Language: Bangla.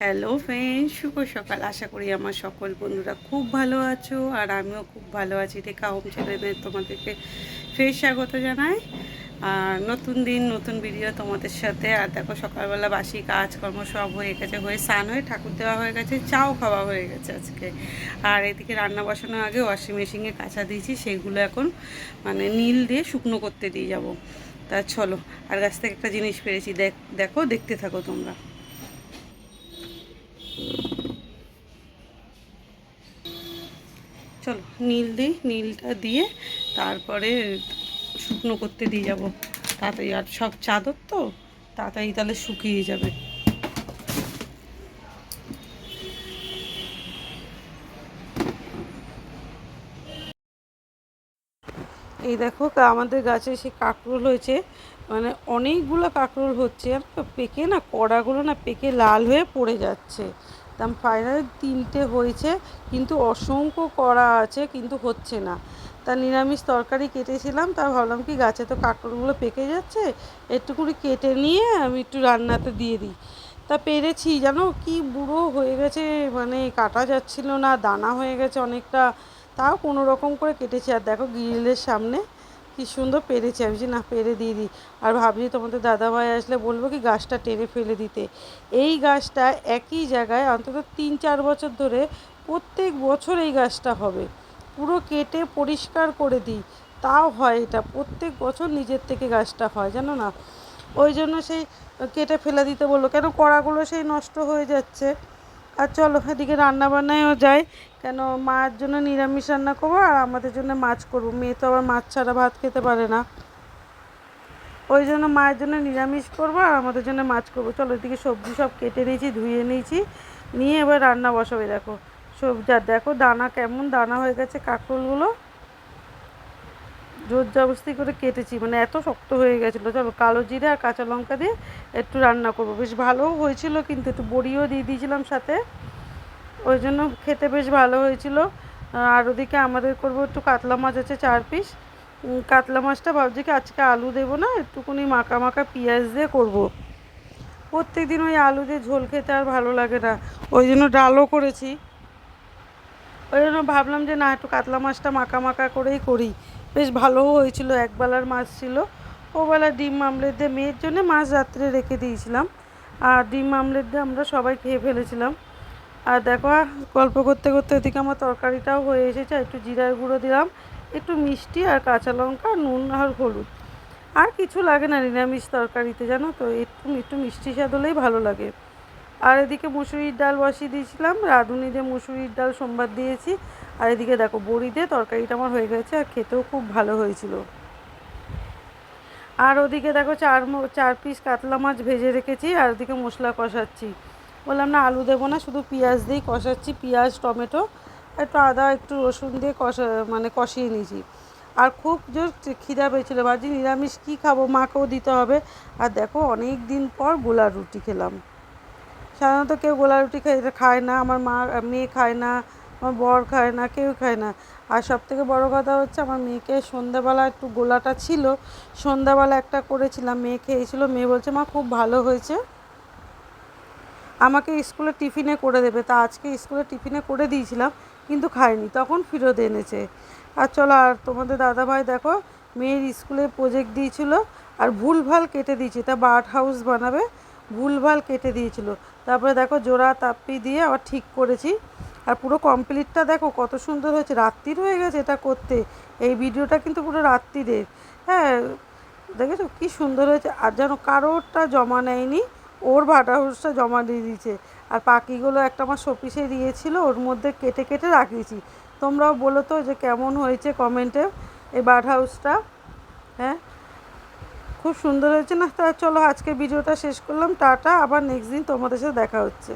হ্যালো ফ্রেন্ডস, শুভ সকাল। আশা করি আমার সকল বন্ধুরা খুব ভালো আছো, আর আমিও খুব ভালো আছি। রেখা হোম চ্যানেলে তোমাদেরকে ফ্রেশ স্বাগত জানাই। আর নতুন দিন নতুন ভিডিও তোমাদের সাথে। আর দেখো, সকালবেলা বাসি কাজকর্ম সব হয়ে গেছে, হয়ে স্নান হয়ে ঠাকুর দেওয়া হয়ে গেছে, চাও খাওয়া হয়ে গেছে আজকে। আর এদিকে রান্না বসানোর আগে ওয়াশিং মেশিনে কাঁচা দিয়েছি, সেইগুলো এখন মানে নীল দিয়ে শুকনো করতে দিয়ে যাব। তা চলো, আর গাছ থেকে একটা জিনিস পেরেছি, দেখো, দেখতে থাকো তোমরা। চলো নীলটা দিয়ে তারপরে শুকনো করতে দিয়ে যাব তাড়াতাড়ি। আর সব চাদর তো তাড়াতাড়ি তাহলে শুকিয়ে যাবে। এই দেখো, আমাদের গাছে সে কাঁকরোল হয়েছে, মানে অনেকগুলো কাঁকরোল হচ্ছে। আর পেকে না, কড়াগুলো না পেকে লাল হয়ে পড়ে যাচ্ছে। তাম ফাইনালি 3টে হয়েছে, কিন্তু অসংখ্য কড়া আছে, কিন্তু হচ্ছে না। তা নিরামিষ তরকারি কেটেছিলাম, তা ভাবলাম কি গাছে তো কাঁকরোলগুলো পেকে যাচ্ছে, একটুকুনি কেটে নিয়ে আমি একটু রান্নাতে দিয়ে দিই। তা পেরেছি, জানো কি বুড়ো হয়ে গেছে, মানে কাটা যাচ্ছিল না, দানা হয়ে গেছে অনেকটা। তাও কোনো রকম করে কেটেছি। আর দেখো গ্রিলের সামনে কি সুন্দর পেরেছি। আমি যে না, পেরে দিয়ে দিই। আর ভাবছি তোমাদের দাদাভাই আসলে বলবো কি গাছটা টেনে ফেলে দিতে। এই গাছটা একই জায়গায় অন্তত 3-4 বছর ধরে প্রত্যেক বছর এই গাছটা হবে। পুরো কেটে পরিষ্কার করে দিই, তাও হয়। এটা প্রত্যেক বছর নিজের থেকে গাছটা হয়, জানো না। ওই জন্য সেই কেটে ফেলে দিতে বললো, কেন কড়াগুলো সেই নষ্ট হয়ে যাচ্ছে। আর চলো এদিকে রান্নাবান্নায়ও যাই। কেন, মায়ের জন্য নিরামিষ রান্না করবো, আর আমাদের জন্য মাছ করবো। মেয়ে তো আবার মাছ ছাড়া ভাত খেতে পারে না, ওই জন্য মায়ের জন্য নিরামিষ করবো আর আমাদের জন্য মাছ করবো। চলো এদিকে সবজি সব কেটে নিয়েছি, ধুয়ে নিয়েছি, নিয়ে এবার রান্না বসাবে। দেখো সবজি, আর দেখো দানা কেমন দানা হয়ে গেছে কাঁকরোলগুলো। জোর জবরদস্তি করে কেটেছি, মানে এত শক্ত হয়ে গেছিলো। চলো কালো জিরে আর কাঁচা লঙ্কা দিয়ে একটু রান্না করবো। বেশ ভালোও হয়েছিল, কিন্তু একটু বড়িও দিয়ে দিয়েছিলাম সাথে, ওই জন্য খেতে বেশ ভালো হয়েছিল। আর ওদিকে আমাদের করবো একটু কাতলা মাছ আছে 4 পিস। কাতলা মাছটা ভাবছি কি আজকে আলু দেবো না, একটুকুনি মাখা মাখা পেঁয়াজ দিয়ে করবো। প্রত্যেক দিন ওই আলু দিয়ে ঝোল খেতে আর ভালো লাগে না, ওই জন্য ডালও করেছি। ওই জন্য ভাবলাম যে না, একটু কাতলা মাছটা মাখা মাখা করেই করি। বেশ ভালোও হয়েছিল, একবেলার মাছ ছিল। ওবেলা ডিম আমলেট দিয়ে, মেয়ের জন্য মাছ রাত্রে রেখে দিয়েছিলাম, আর ডিম আমলেট দিয়ে আমরা সবাই খেয়ে ফেলেছিলাম। আর দেখো, গল্প করতে করতে এদিকে আমার তরকারিটাও হয়ে এসেছে। একটু জিরার গুঁড়ো দিলাম, একটু মিষ্টি আর কাঁচা লঙ্কা, নুন আর হলুদ। আর কিছু লাগে না নিরামিষ তরকারিতে, জানো তো, একটু একটু মিষ্টি স্বাদ হলেই ভালো লাগে। আর এদিকে মুসুরির ডাল বসিয়ে দিয়েছিলাম, রাঁধুনি দিয়ে মুসুরির ডাল সোমবার দিয়েছি। আর এদিকে দেখো বড়ি দিয়ে তরকারিটা আমার হয়ে গেছে, আর খেতেও খুব ভালো হয়েছিল। আর ওদিকে দেখো 4 পিস কাতলা মাছ ভেজে রেখেছি, আর ওদিকে মশলা কষাচ্ছি। বললাম না আলু দেবো না, শুধু পেঁয়াজ দিয়েই কষাচ্ছি। পেঁয়াজ, টমেটো, একটু আদা, একটু রসুন দিয়ে কষিয়ে নিয়েছি। আর খুব জোর খিদা পেয়েছিলো, ভাবছি নিরামিষ কী খাবো, মাকেও দিতে হবে। আর দেখো অনেক দিন পর গোলা রুটি খেলাম। সাধারণত কেউ গোলা রুটি খায় না, আমার মেয়ে খায় না, আমার বর খায় না, কেউ খায় না। আর সবথেকে বড় কথা হচ্ছে, আমার মেয়েকে সন্ধ্যাবেলা একটু গোলাটা ছিল, সন্ধ্যাবেলা একটা করেছিলাম, মেয়ে খেয়েছিল। মেয়ে বলছে মা খুব ভালো হয়েছে, আমাকে স্কুলে টিফিনে করে দেবে। তা আজকে স্কুলে টিফিনে করে দিয়েছিলাম, কিন্তু খায়নি, তখন ফেরত এনেছে। আর চলো, আর তোমাদের দাদাভাই দেখো মেয়ের স্কুলে প্রজেক্ট দিয়েছিল, আর ভুলভাল কেটে দিয়েছে। তা বার্ড হাউস বানাবে, ভুলভাল কেটে দিয়েছিল। তারপরে দেখো জোড়া তাপ্পি দিয়ে আবার ঠিক করেছি। আর পুরো কমপ্লিটটা দেখো কত সুন্দর হয়েছে। রাত্রির হয়ে গেছে এটা করতে, এই ভিডিওটা কিন্তু পুরো রাত্রিরের। হ্যাঁ, দেখেছো কী সুন্দর হয়েছে। আর যেন কারোরটা জমা নেয়নি, ওর বাটা হাউসটা জমা দিয়ে দিয়েছে। আর পাখিগুলো একটা আমার শোপিসে দিয়েছিল, ওর মধ্যে কেটে কেটে রাখিয়েছি। তোমরাও বলো তো যে কেমন হয়েছে কমেন্টে এই বার্ড হাউসটা। হ্যাঁ, খুব সুন্দর হয়েছে না? তা চলো আজকে ভিডিওটা শেষ করলাম, টাটা। আবার নেক্সট দিন তোমাদের সাথে দেখা হচ্ছে।